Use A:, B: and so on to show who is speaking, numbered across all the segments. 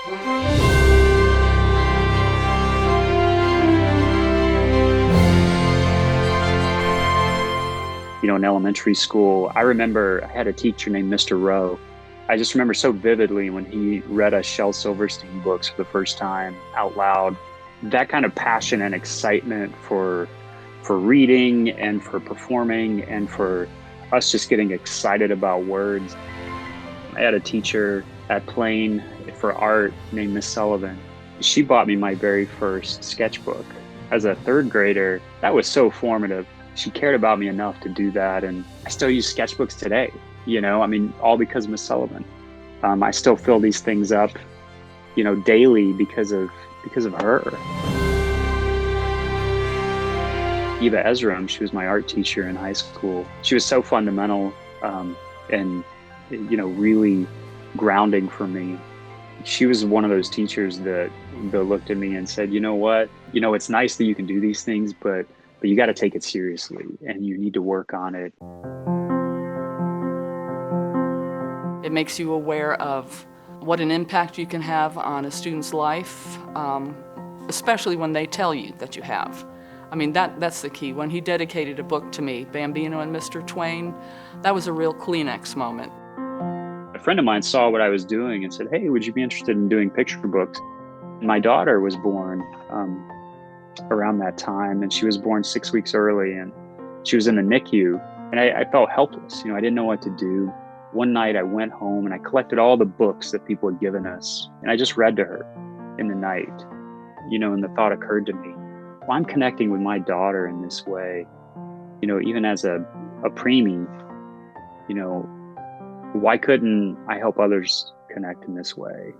A: In elementary school, I remember I had a teacher named Mr. Rowe. I just remember so vividly when he read us Shel Silverstein books for the first time out loud. That kind of passion and excitement for reading and for performing and for us just getting excited about words. I had a teacher at Plain for art named Miss Sullivan. She bought me my very first sketchbook. As a third grader, that was so formative. She cared about me enough to do that, and I still use sketchbooks today, all because of Miss Sullivan. I still fill these things up, daily because of her. Eva Ezram, she was my art teacher in high school. She was so fundamental and really grounding for me. She was one of those teachers that looked at me and said, you know what, it's nice that you can do these things, but you got to take it seriously and you need to work on it.
B: It makes you aware of what an impact you can have on a student's life, especially when they tell you that you have. That's the key. When he dedicated a book to me, Bambino and Mr. Twain, that was a real Kleenex moment.
A: A friend of mine saw what I was doing and said, hey, would you be interested in doing picture books? My daughter was born around that time, and she was born 6 weeks early, and she was in the NICU, and I felt helpless. I didn't know what to do. One night I went home and I collected all the books that people had given us, and I just read to her in the night, and the thought occurred to me, well, I'm connecting with my daughter in this way, even as a preemie, why couldn't I help others connect in this way?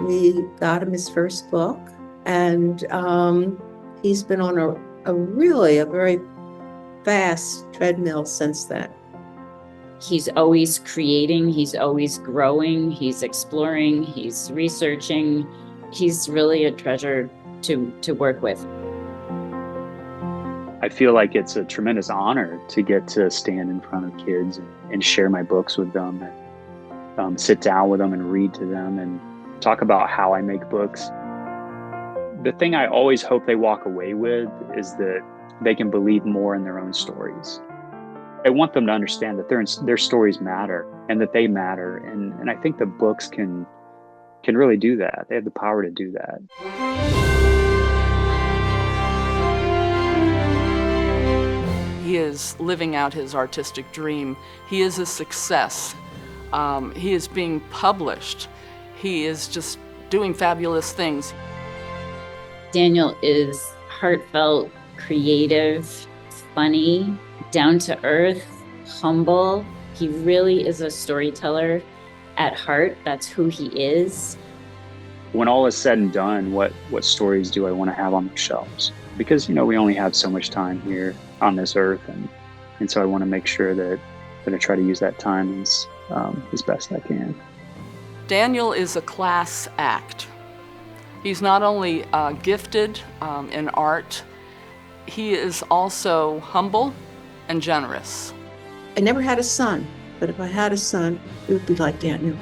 C: We got him his first book, and he's been on a very fast treadmill since then.
D: He's always creating, he's always growing, he's exploring, he's researching. He's really a treasure to work with.
A: I feel like it's a tremendous honor to get to stand in front of kids and share my books with them and sit down with them and read to them and talk about how I make books. The thing I always hope they walk away with is that they can believe more in their own stories. I want them to understand that their stories matter and that they matter. And I think the books can really do that. They have the power to do that.
B: He is living out his artistic dream. He is a success. He is being published. He is just doing fabulous things.
D: Daniel is heartfelt, creative, funny, down to earth, humble. He really is a storyteller at heart. That's who he is.
A: When all is said and done, what stories do I want to have on the shelves? Because, we only have so much time here on this earth. And so I want to make sure that I try to use that time as best I can.
B: Daniel is a class act. He's not only gifted in art, he is also humble and generous.
C: I never had a son, but if I had a son, it would be like Daniel.